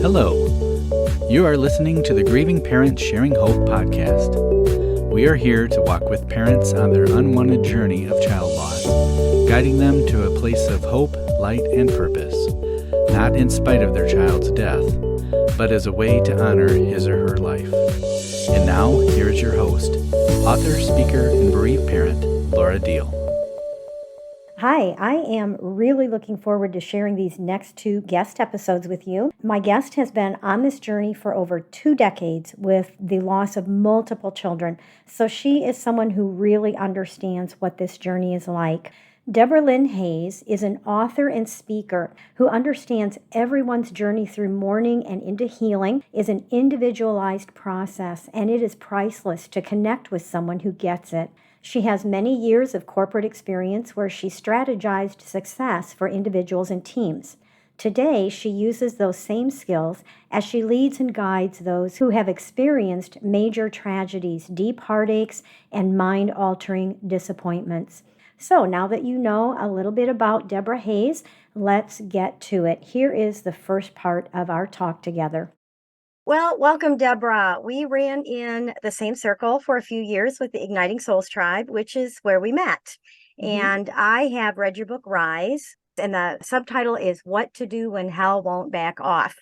Hello. You are listening to the Grieving Parents Sharing Hope podcast. We are here to walk with parents on their unwanted journey of child loss, guiding them to a place of hope, light, and purpose, not in spite of their child's death, but as a way to honor his or her life. And now, here is your host, author, speaker, and bereaved parent, Diehl. Hi, I am really looking forward to sharing these next two guest episodes with you. My guest has been on this journey for over 2 decades with the loss of multiple children, so she is someone who really understands what this journey is like. Debra Hayes is an author and speaker who understands everyone's journey through mourning and into healing is an individualized process, and it is priceless to connect with someone who gets it. She has many years of corporate experience where she strategized success for individuals and teams. Today, she uses those same skills as she leads and guides those who have experienced major tragedies, deep heartaches, and mind-altering disappointments. So now that you know a little bit about Debra Hayes, let's get to it. Here is the first part of our talk together. Well, welcome, Debra. We ran in the same circle for a few years with the Igniting Souls Tribe, which is where we met. And I have read your book, Rise, and the subtitle is What to Do When Hell Won't Back Off.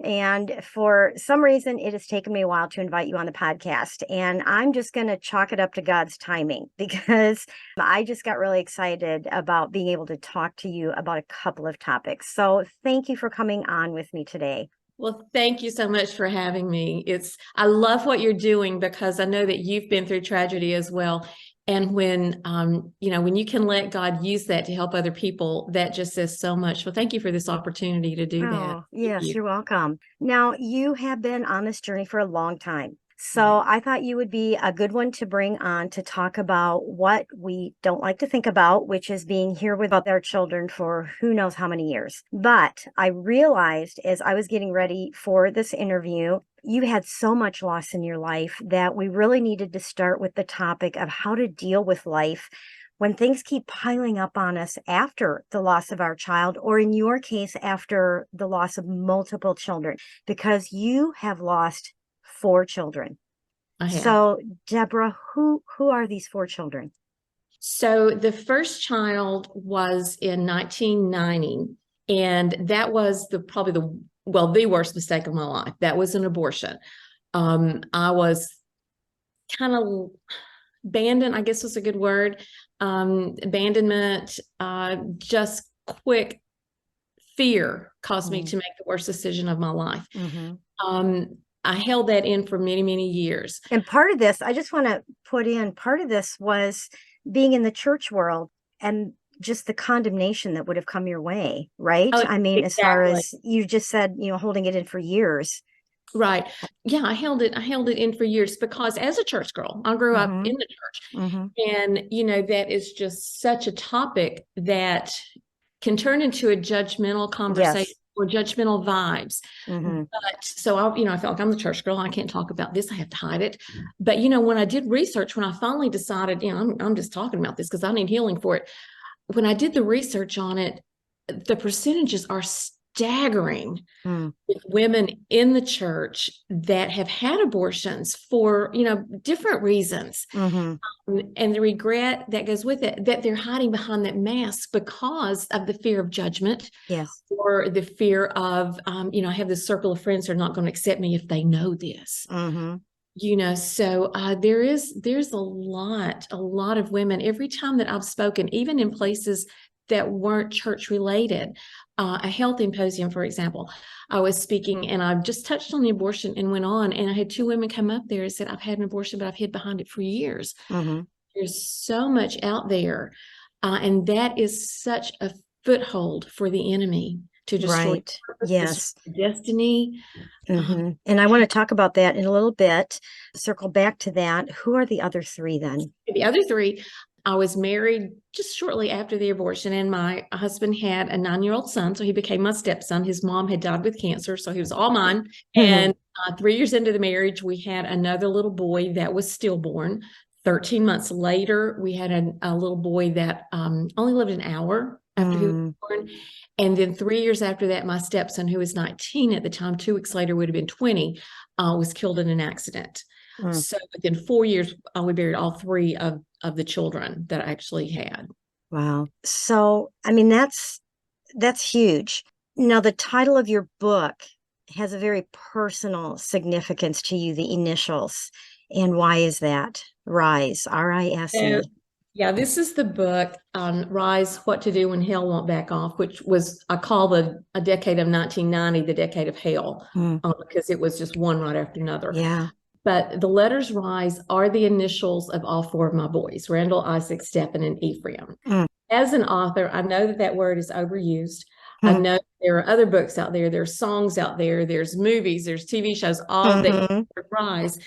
And for some reason, it has taken me a while to invite you on the podcast. And I'm just going to chalk it up to God's timing because I just got really excited about being able to talk to you about a couple of topics. So thank you for coming on with me today. Well, thank you so much for having me. I love what you're doing because I know that you've been through tragedy as well. And when you can let God use that to help other people, that just says so much. Well, thank you for this opportunity to do that. Yes, you're welcome. Now, you have been on this journey for a long time. So I thought you would be a good one to bring on to talk about what we don't like to think about, which is being here without their children for who knows how many years. But I realized as I was getting ready for this interview, you had so much loss in your life that we really needed to start with the topic of how to deal with life when things keep piling up on us after the loss of our child, or in your case, after the loss of multiple children, because you have lost 4 children. So, Debra, who are these 4 children? So the first child was in 1990, and that was the worst mistake of my life. That was an abortion. I was kind of abandoned, I guess was a good word. Abandonment, just quick fear caused me to make the worst decision of my life. I held that in for many, many years. And part of this, I just want to put in, part of this was being in the church world and just the condemnation that would have come your way, right? Oh, I mean, exactly. As far as you just said, holding it in for years. Right. Yeah, I held it in for years because as a church girl, I grew up in the church. And, that is just such a topic that can turn into a judgmental conversation. Or judgmental vibes. But so I felt like I'm the church girl. I can't talk about this. I have to hide it. But, when I did research, when I finally decided, I'm just talking about this because I need healing for it. When I did the research on it, the percentages are staggering with women in the church that have had abortions for, different reasons. And the regret that goes with it, that they're hiding behind that mask because of the fear of judgment. Or the fear of, I have this circle of friends who are not going to accept me if they know this. So there's a lot of women. Every time that I've spoken, even in places that weren't church related, a health symposium, for example, I was speaking and I just touched on the abortion and went on, and I had 2 women come up there and said, I've had an abortion, but I've hid behind it for years. There's so much out there. And that is such a foothold for the enemy to destroy destiny. And I want to talk about that in a little bit. Circle back to that. Who are the other 3 then? The other 3, I was married just shortly after the abortion, and my husband had a 9-year-old son, so he became my stepson. His mom had died with cancer, so he was all mine. And 3 years into the marriage, we had another little boy that was stillborn. 13 months later, we had a little boy that only lived an hour after he was born. And then 3 years after that, my stepson, who was 19 at the time, 2 weeks later would have been 20, was killed in an accident. So within 4 years, we buried all three of the children that I actually had. Wow. So, I mean, that's huge. Now, the title of your book has a very personal significance to you, the initials. And why is that? RISE, R-I-S-E. Yeah, this is the book, Rise, What to Do When Hell Won't Back Off, which was, I call a decade of 1990 the decade of hell, because it was just one right after another. Yeah. But the letters RISE are the initials of all four of my boys, Randall, Isaac, Stephen, and Ephraim. As an author, I know that word is overused. I know there are other books out there, there's songs out there, there's movies, there's TV shows, all that RISE.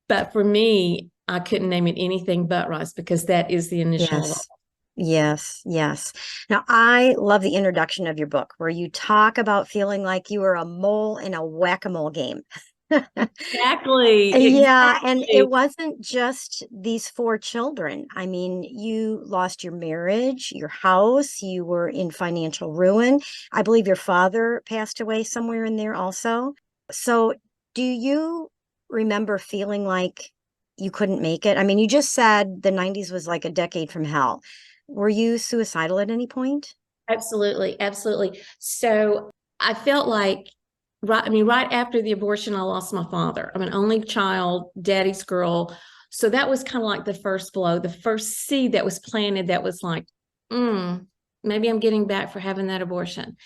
But for me, I couldn't name it anything but RISE, because that is the initial. Yes. Yes, yes. Now, I love the introduction of your book where you talk about feeling like you were a mole in a whack-a-mole game. Exactly. Yeah, and it wasn't just these four children. I mean, you lost your marriage, your house, you were in financial ruin. I believe your father passed away somewhere in there also. So, do you remember feeling like you couldn't make it? I mean, you just said the 90s was like a decade from hell. Were you suicidal at any point? Absolutely, absolutely. So I felt like right after the abortion, I lost my father. I'm an only child, daddy's girl. So that was kind of like the first blow, the first seed that was planted that was like, maybe I'm getting back for having that abortion.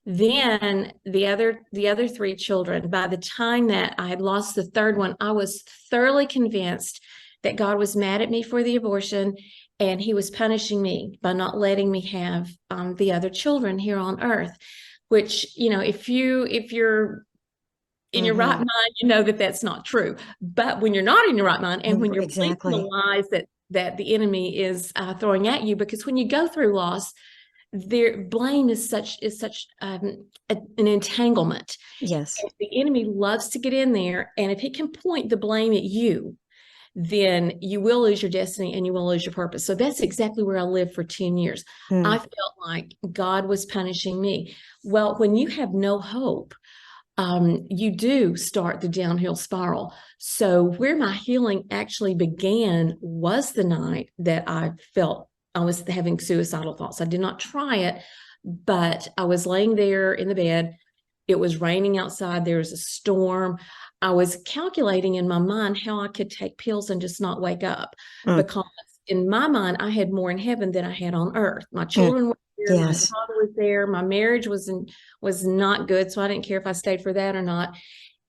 Then the other three children, by the time that I had lost the third one, I was thoroughly convinced that God was mad at me for the abortion, and he was punishing me by not letting me have the other children here on earth. Which, if you're in your right mind, you know that that's not true. But when you're not in your right mind, and when you're believing the lies that the enemy is throwing at you, because when you go through loss, their blame is such an entanglement. Yes. And the enemy loves to get in there, and if he can point the blame at you, then you will lose your destiny and you will lose your purpose. So that's exactly where I lived for 10 years. I felt like God was punishing me. Well, when you have no hope, you do start the downhill spiral. So where my healing actually began was the night that I felt I was having suicidal thoughts. I did not try it, but I was laying there in the bed. It was raining outside. There was a storm. I was calculating in my mind how I could take pills and just not wake up, because in my mind, I had more in heaven than I had on earth. My children were there. My father was there. My marriage was not good, so I didn't care if I stayed for that or not.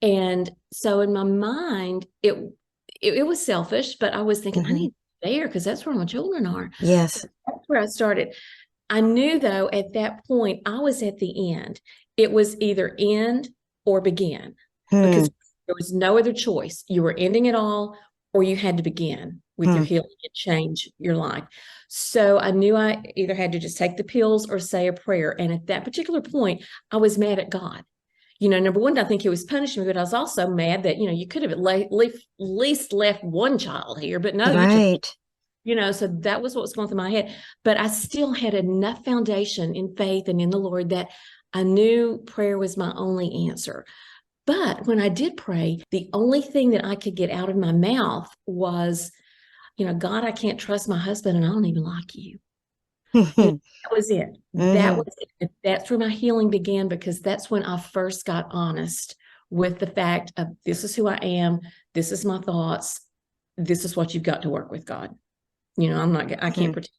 And so in my mind, it was selfish, but I was thinking, I need to be there because that's where my children are. Yes. So that's where I started. I knew, though, at that point, I was at the end. It was either end or begin, because there was no other choice. You were ending it all, or you had to begin with your healing and change your life. So I knew I either had to just take the pills or say a prayer. And at that particular point, I was mad at God. Number one, I think he was punishing me, but I was also mad that, you could have at least left one child here, but no, so that was what was going through my head. But I still had enough foundation in faith and in the Lord that I knew prayer was my only answer. But when I did pray, the only thing that I could get out of my mouth was, God, I can't trust my husband and I don't even like you. That was it. That was it. That's where my healing began, because that's when I first got honest with the fact of, this is who I am. This is my thoughts. This is what you've got to work with, God. I can't pretend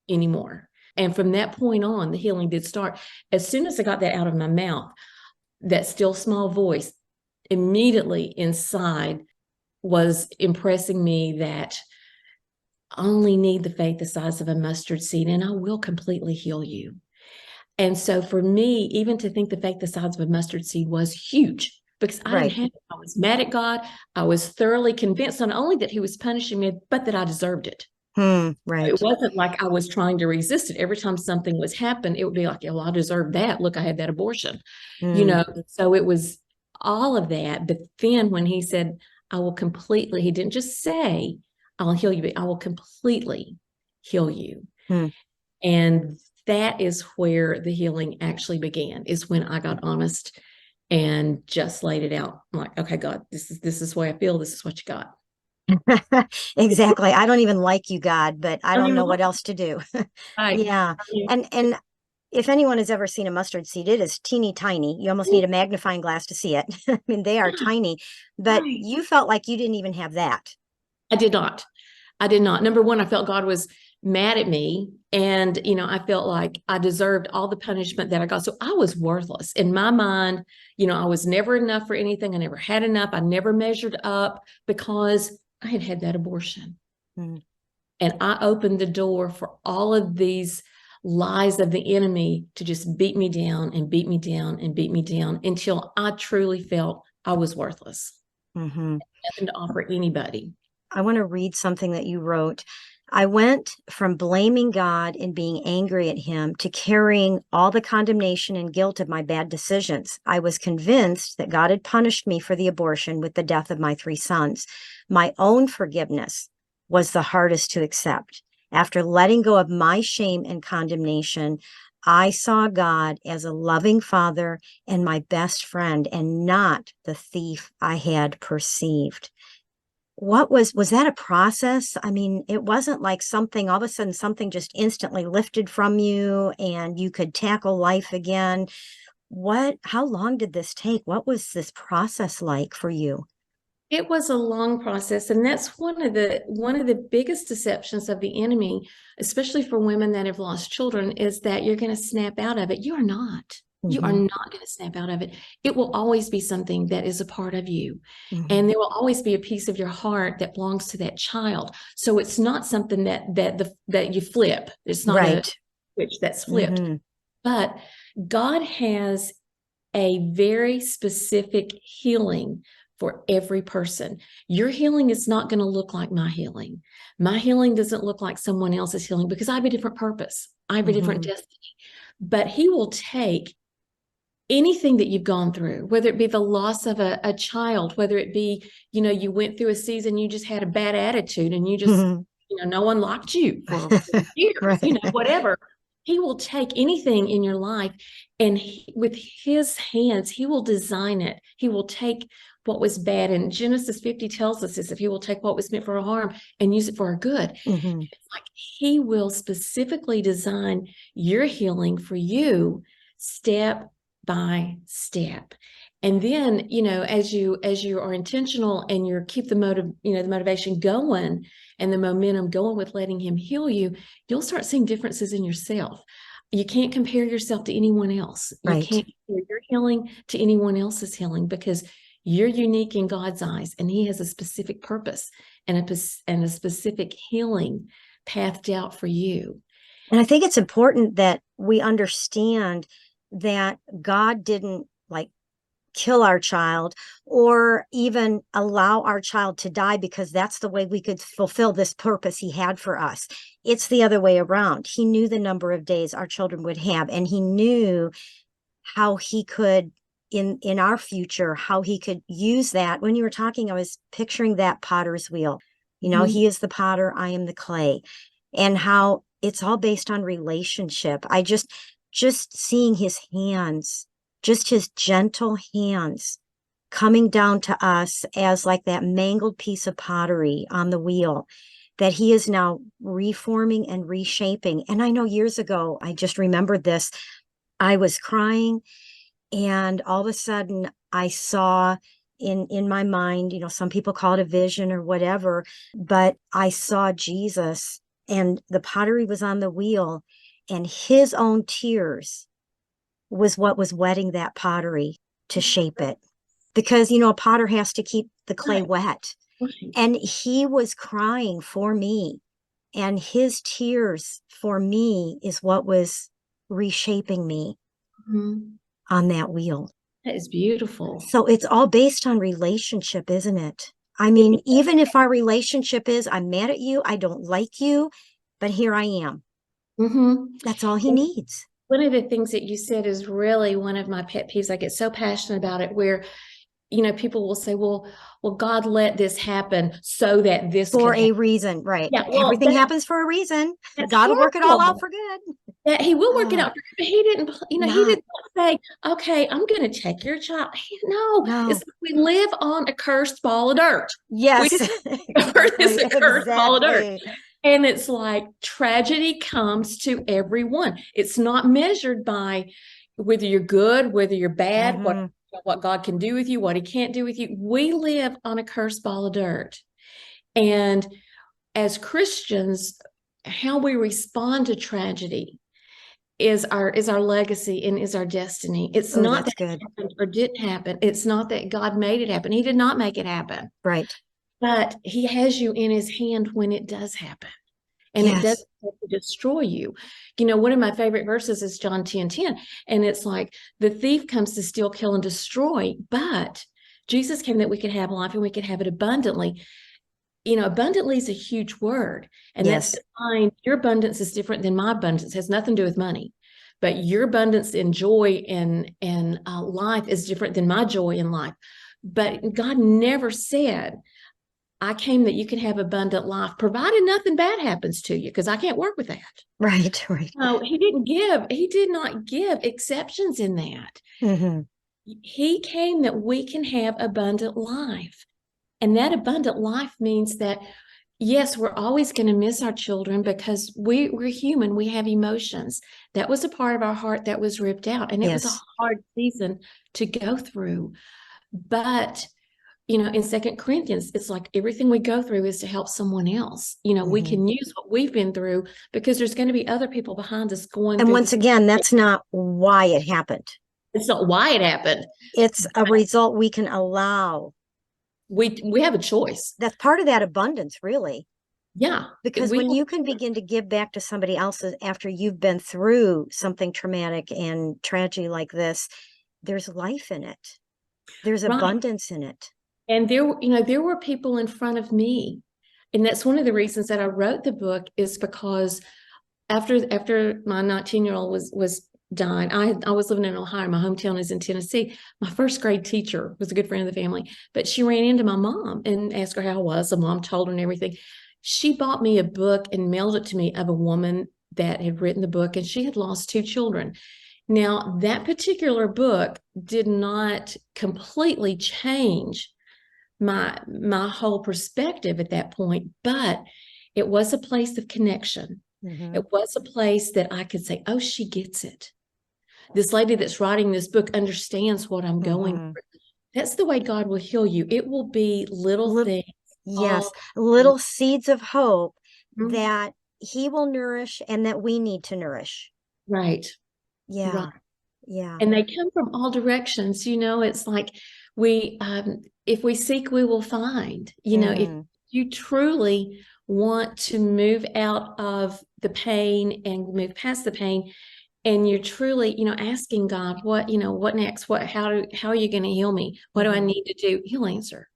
anymore. And from that point on, the healing did start. As soon as I got that out of my mouth, that still small voice immediately inside was impressing me that I only need the faith the size of a mustard seed, and I will completely heal you. And so for me, even to think the faith the size of a mustard seed was huge, because I didn't have it. I was mad at God. I was thoroughly convinced not only that he was punishing me, but that I deserved it. It wasn't like I was trying to resist it. Every time something was happening, it would be like, well, I deserve that. Look, I had that abortion, so it was all of that. But then when he said, he didn't just say, I'll heal you, but I will completely heal you. And that is where the healing actually began, is when I got honest and just laid it out. I'm like, okay, God, this is the way I feel. This is what you got. Exactly. I don't even like you, God, but I I don't don't even know like what else to do. Right. Yeah. And if anyone has ever seen a mustard seed, it is teeny tiny. You almost need a magnifying glass to see it. I mean, they are tiny, but Right. you felt like you didn't even have that. I did not. I did not. Number one, I felt God was mad at me. And, I felt like I deserved all the punishment that I got. So I was worthless in my mind. I was never enough for anything. I never had enough. I never measured up because I had had that abortion. Mm. And I opened the door for all of these lies of the enemy to just beat me down and beat me down and beat me down until I truly felt I was worthless. Mm-hmm. Nothing to offer anybody. I want to read something that you wrote. I went from blaming God and being angry at him to carrying all the condemnation and guilt of my bad decisions. I was convinced that God had punished me for the abortion with the death of my 3 sons. My own forgiveness was the hardest to accept. After letting go of my shame and condemnation, I saw God as a loving father and my best friend, and not the thief I had perceived. What was that a process? I mean, it wasn't like something, all of a sudden, something just instantly lifted from you and you could tackle life again. How long did this take? What was this process like for you? It was a long process, and that's one of the biggest deceptions of the enemy, especially for women that have lost children, is that you're going to snap out of it. You are not. You are Hmm. not going to snap out of it. It will always be something that is a part of you. Hmm. And there will always be a piece of your heart that belongs to that child. So it's not something that you flip. It's not a Right. switch that's flipped. Hmm. But God has a very specific healing for every person. Your healing is not going to look like my healing. My healing doesn't look like someone else's healing because I have a different purpose. I have a different Hmm. destiny. But He will take anything that you've gone through, whether it be the loss of a child, whether it be, you went through a season, you just had a bad attitude and you just, Hmm. no one liked you for years, Right. whatever. He will take anything in your life and with his hands, he will design it. He will take what was bad. And Genesis 50 tells us this, if he will take what was meant for our harm and use it for our good. Hmm. It's like he will specifically design your healing for you step by step. And then, as you are intentional and you keep the motivation going and the momentum going with letting him heal you, you'll start seeing differences in yourself. You can't compare yourself to anyone else. You Right. can't compare your healing to anyone else's healing because you're unique in God's eyes and he has a specific purpose and a specific healing pathed out for you. And I think it's important that we understand that God didn't like kill our child or even allow our child to die because that's the way we could fulfill this purpose he had for us. It's the other way around. He knew the number of days our children would have, and he knew how he could in our future, how he could use that. When you were talking, I was picturing that potter's wheel. Mhm. He is the potter, I am the clay, and how it's all based on relationship. I just seeing his hands, just his gentle hands coming down to us as like that mangled piece of pottery on the wheel that he is now reforming and reshaping. And I know years ago, I just remembered this. I was crying, and all of a sudden I saw in my mind, some people call it a vision or whatever, but I saw Jesus and the pottery was on the wheel, and his own tears was what was wetting that pottery to shape it. Because, a potter has to keep the clay Right, wet. right. And he was crying for me. And his tears for me is what was reshaping me Mhm. on that wheel. That is beautiful. So it's all based on relationship, isn't it? I mean, even if our relationship is, I'm mad at you, I don't like you, but here I am. Mhm. That's all he needs. One of the things that you said is really one of my pet peeves. I get so passionate about it where, people will say, well, God let this happen so that this could For happen. a reason, right? Yeah, well, Everything happens for a reason. that's God will work it all out horrible. for good. that he will work it Oh, out for you, but he didn't, he not, did not say, okay, I'm going to take your child. No, it's no. like we live on a cursed ball of dirt. We Yes, Earth is exactly, a cursed ball of dirt. exactly. And it's like tragedy comes to everyone. It's not measured by whether you're good, whether you're bad, Hmm. what God can do with you, what he can't do with you. We live on a cursed ball of dirt. And as Christians, how we respond to tragedy is our legacy and is our destiny. It's Oh, not that's that it good. happened or didn't happen. It's not that God made it happen. He did not make it happen. Right. But he has you in his hand when it does happen. And it Yes. doesn't have to destroy you. One of my favorite verses is John 10:10. And it's like the thief comes to steal, kill, and destroy. But Jesus came that we could have life and we could have it abundantly. Abundantly is a huge word. And that's Yes. defined. Your abundance is different than my abundance. It has nothing to do with money. But your abundance in joy and life is different than my joy in life. But God never said, I came that you can have abundant life, provided nothing bad happens to you, because I can't work with that. Right. Right. No, he did not give exceptions in that. Hmm. He came that we can have abundant life. And that abundant life means that, yes, we're always going to miss our children because we're human. We have emotions. That was a part of our heart that was ripped out. And it was a Yes. hard season to go through. But in Second Corinthians, it's like everything we go through is to help someone else. We Hmm. can use what we've been through because there's going to be other people behind us going And through once this. again, that's not why it happened. It's not why it happened. It's a result we can allow. We have a choice. That's part of that abundance, really. Yeah. Because We when have, you can begin to give back to somebody else after you've been through something traumatic and tragedy like this, there's life in it. There's right. abundance in it. And there were people in front of me. And that's one of the reasons that I wrote the book, is because after my 19-year-old was died, I was living in Ohio. My hometown is in Tennessee. My first grade teacher was a good friend of the family, but she ran into my mom and asked her how I was. The mom told her and everything. She bought me a book and mailed it to me of a woman that had written the book, and she had lost 2 children. Now, that particular book did not completely change my whole perspective at that point, but it was a place of connection. Hmm. It was a place that I could say, oh, she gets it. This lady that's writing this book understands what I'm going Hmm. through. That's the way God will heal you. It will be little things all Yes, the time. little seeds of hope Mhm. that he will nourish and that we need to nourish. Right, right. Yeah, yeah. And they come from all directions. It's like if we seek, we will find. If Hmm. you truly want to move out of the pain and move past the pain, and you're truly, asking God, what next? How are you going to heal me? What do I Hmm. need to do? He'll answer.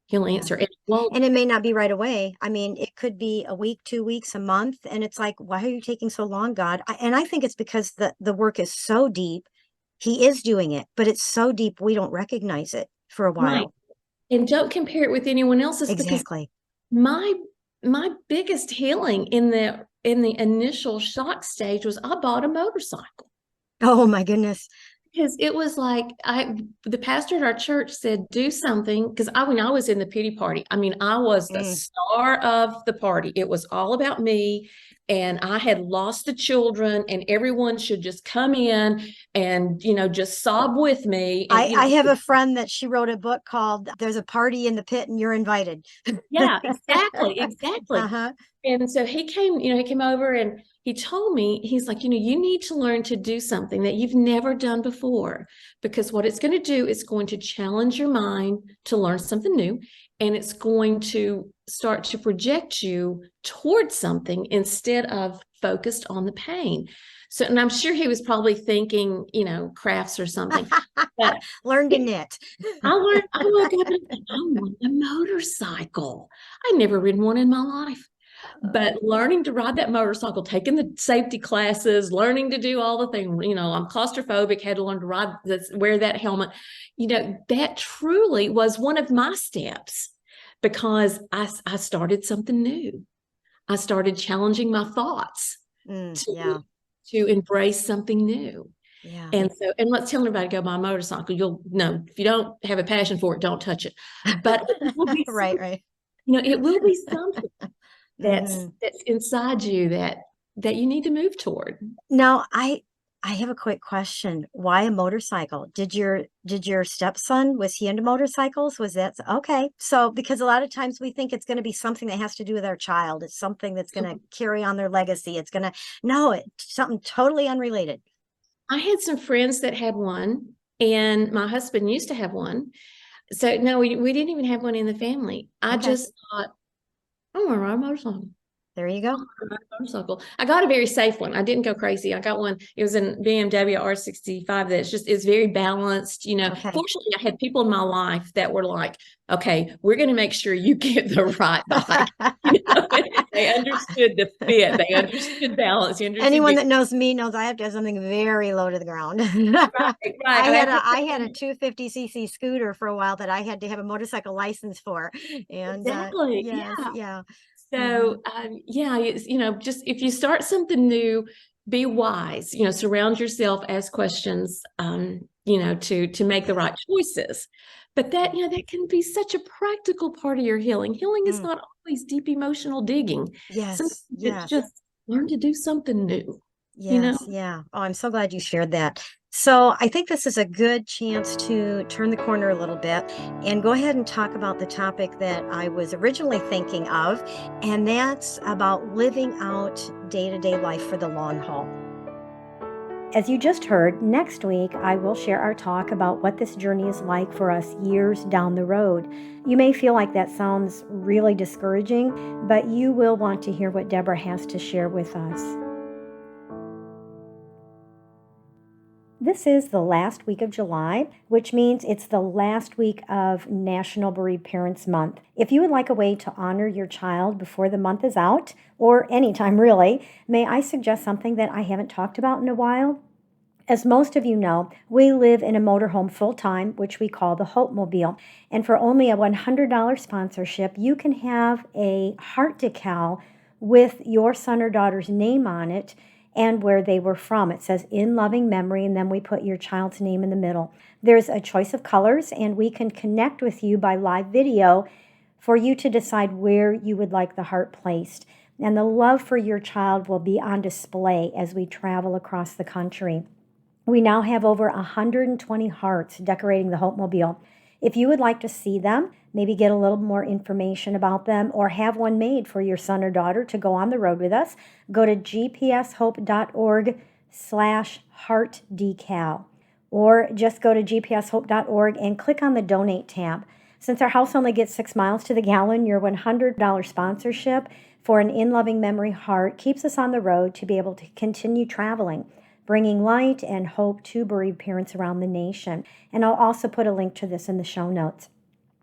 He'll Yeah. answer. It won't. And it may not be right away. I mean, it could be a week, 2 weeks, a month. And it's like, why are you taking so long, God? And I think it's because the work is so deep. He is doing it, but it's so deep we don't recognize it for a Right. while. And don't compare it with anyone else's, because Exactly. my my biggest healing in the initial shock stage was I bought a motorcycle. Oh my goodness. Because it was like the pastor at our church said, do something. Because when I was in the pity party, I was the Mm. star of the party. It was all about me. And I had lost the children, and everyone should just come in and, just sob with me. And, I have a friend that she wrote a book called There's a Party in the Pit and You're Invited. yeah, exactly, exactly. Uh-huh. And so he came over and he told me, he's like, you need to learn to do something that you've never done before, because what it's going to do is going to challenge your mind to learn something new. And it's going to start to project you towards something instead of focused on the pain. So, and I'm sure he was probably thinking, crafts or something, but Learn to knit. I woke up and said, I want a motorcycle. I'd never ridden one in my life. But learning to ride that motorcycle, taking the safety classes, learning to do all the things, I'm claustrophobic, had to learn to ride, wear that helmet. That truly was one of my steps, because I started something new. I started challenging my thoughts to, Yeah. to embrace something new. Yeah. And so, and let's tell everybody to go buy a motorcycle. You'll no, if you don't have a passion for it, don't touch it. But it will be Right. it will be something Hmm. that's inside you that you need to move toward. Now, I have a quick question. Why a motorcycle? Did your stepson, was he into motorcycles? Was that okay? So because a lot of times we think it's going to be something that has to do with our child. It's something that's going to carry on their legacy. It's going to no, it's something totally unrelated. I had some friends that had one, and my husband used to have one. So no, we didn't even have one in the family. I Okay. just thought, I want to ride a motorcycle. There you go. Motorcycle. I got a very safe one. I didn't go crazy. I got one. It was an BMW R65 it's very balanced. Okay. Fortunately, I had people in my life that were like, okay, we're going to make sure you get the right bike. They understood the fit. They understood balance. They understood Anyone that knows me knows I have to have something very low to the ground. right. I had a 250cc scooter for a while that I had to have a motorcycle license for. And Exactly. yes, Yeah. yeah. Hmm. So, yeah, just if you start something new, be wise, surround yourself, ask questions, to make the Yeah. right choices. But that can be such a practical part of your healing. Healing is Mm. not always deep emotional digging. Sometimes Yes, it's yes. just learn to do something new, you know? Yes, yeah. Oh, I'm so glad you shared that. So I think this is a good chance to turn the corner a little bit and go ahead and talk about the topic that I was originally thinking of, and that's about living out day-to-day life for the long haul. As you just heard, next week I will share our talk about what this journey is like for us years down the road. You may feel like that sounds really discouraging, but you will want to hear what Debra has to share with us. This is the last week of July, which means it's the last week of National Bereaved Parents Month. If you would like a way to honor your child before the month is out, or anytime really, may I suggest something that I haven't talked about in a while? As most of you know, we live in a motorhome full-time, which we call the Hope Mobile. And for only a $100 sponsorship, you can have a heart decal with your son or daughter's name on it and where they were from. It says in loving memory, and then we put your child's name in the middle. There's a choice of colors, and we can connect with you by live video for you to decide where you would like the heart placed. And the love for your child will be on display as we travel across the country. We now have over 120 hearts decorating the Hope Mobile. If you would like to see them, maybe get a little more information about them, or have one made for your son or daughter to go on the road with us, go to gpshope.org/heartdecal, or just go to gpshope.org and click on the Donate tab. Since our house only gets 6 miles to the gallon, your $100 sponsorship for an In Loving Memory heart keeps us on the road to be able to continue traveling, bringing light and hope to bereaved parents around the nation. And I'll also put a link to this in the show notes.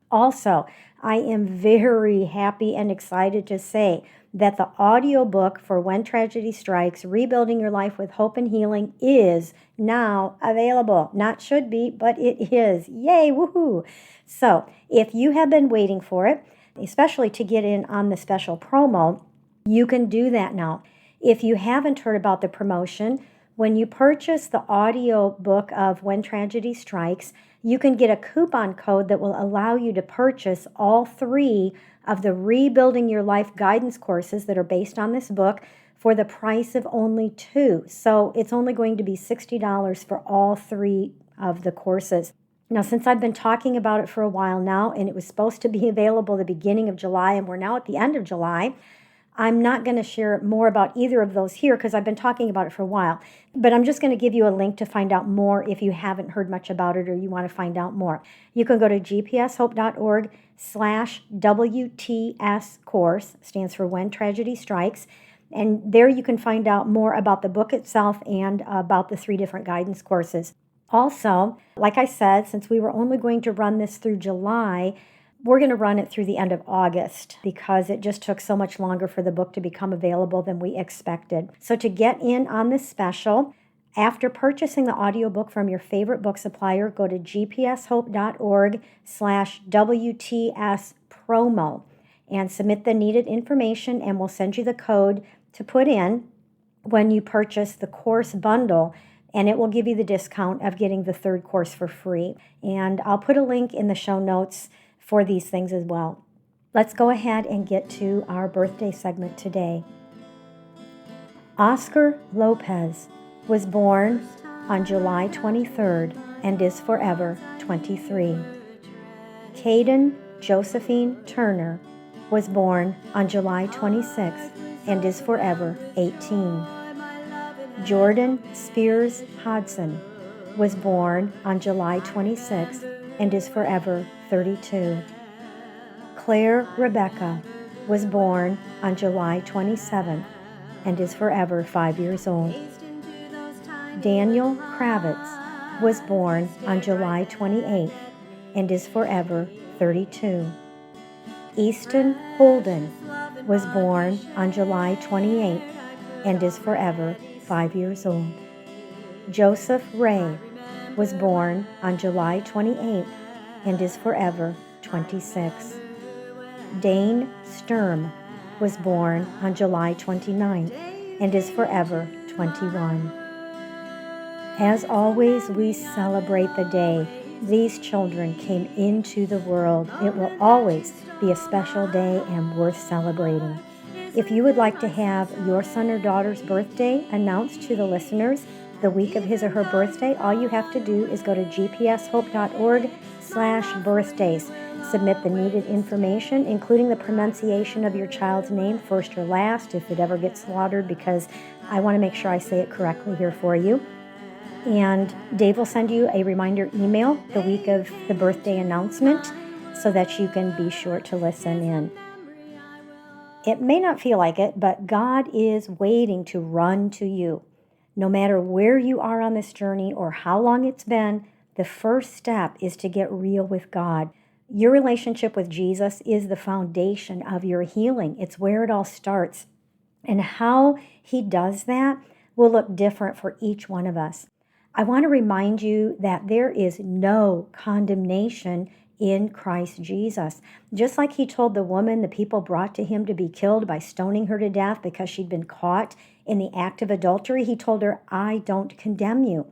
Also, I am very happy and excited to say that the audiobook for When Tragedy Strikes, Rebuilding Your Life with Hope and Healing is now available. Not should be, but it is. Yay, woohoo! So if you have been waiting for it, especially to get in on the special promo, you can do that now. If you haven't heard about the promotion, when you purchase the audio book of When Tragedy Strikes, you can get a coupon code that will allow you to purchase all 3 of the Rebuilding Your Life guidance courses that are based on this book for the price of only 2. So it's only going to be $60 for all 3 of the courses. Now, since I've been talking about it for a while now, and it was supposed to be available the beginning of July, and we're now at the end of July, I'm not going to share more about either of those here because I've been talking about it for a while. But I'm just going to give you a link to find out more if you haven't heard much about it or you want to find out more. You can go to gpshope.org/WTS course, stands for When Tragedy Strikes. And there you can find out more about the book itself and about the 3 different guidance courses. Also, like I said, since we were only going to run this through July, we're going to run it through the end of August because it just took so much longer for the book to become available than we expected. So to get in on this special, after purchasing the audiobook from your favorite book supplier, go to gpshope.org/WTS promo and submit the needed information, and we'll send you the code to put in. when you purchase the course bundle, and it will give you the discount of getting the third course for free. And I'll put a link in the show notes for these things as well. Let's go ahead and get to our birthday segment today. Oscar Lopez was born on July 23rd and is forever 23. Caden Josephine Turner was born on July 26th and is forever 18. Jordan Spears Hodson was born on July 26th and is forever 32. Claire Rebecca was born on July 27th and is forever 5 years old. Daniel Kravitz was born on July 28th and is forever 32. Easton Holden was born on July 28th and is forever 5 years old. Joseph Ray was born on July 28th and is forever 26. Dane Sturm was born on July 29th and is forever 21. As always, we celebrate the day these children came into the world. It will always be a special day and worth celebrating. If you would like to have your son or daughter's birthday announced to the listeners the week of his or her birthday, all you have to do is go to gpshope.org/birthdays. Submit the needed information, including the pronunciation of your child's name, first or last, if it ever gets slaughtered, because I want to make sure I say it correctly here for you. And Dave will send you a reminder email the week of the birthday announcement so that you can be sure to listen in. It may not feel like it, but God is waiting to run to you. No matter where you are on this journey or how long it's been, the first step is to get real with God. Your relationship with Jesus is the foundation of your healing. It's where it all starts. And how He does that will look different for each one of us. I want to remind you that there is no condemnation in Christ Jesus. Just like He told the woman the people brought to Him to be killed by stoning her to death because she'd been caught in the act of adultery, He told her, I don't condemn you.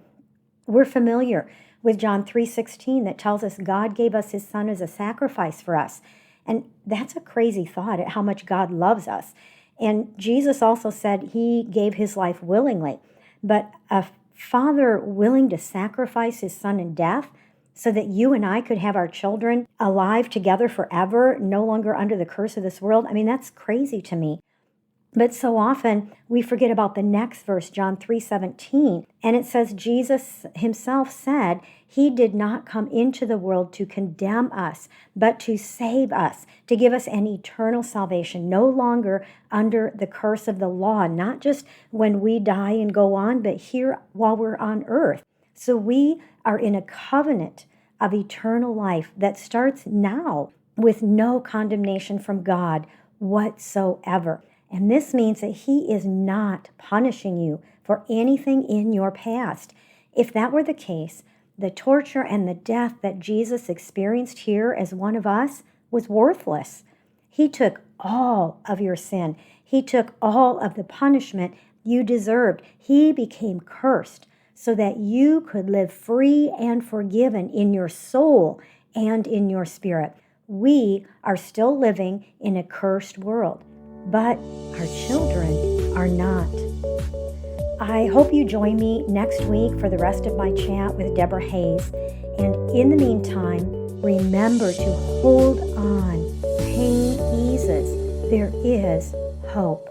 We're familiar with John 3:16 that tells us God gave us His Son as a sacrifice for us. And that's a crazy thought at how much God loves us. And Jesus also said He gave His life willingly. But a Father willing to sacrifice His Son in death so that you and I could have our children alive together forever, no longer under the curse of this world, I mean, that's crazy to me. But so often we forget about the next verse, John 3:17, and it says Jesus Himself said He did not come into the world to condemn us, but to save us, to give us an eternal salvation, no longer under the curse of the law, not just when we die and go on, but here while we're on earth. So we are in a covenant of eternal life that starts now with no condemnation from God whatsoever. And this means that He is not punishing you for anything in your past. If that were the case, the torture and the death that Jesus experienced here as one of us was worthless. He took all of your sin. He took all of the punishment you deserved. He became cursed so that you could live free and forgiven in your soul and in your spirit. We are still living in a cursed world, but our children are not. I hope you join me next week for the rest of my chat with Debra Hayes. And in the meantime, remember to hold on. Pain eases. There is hope.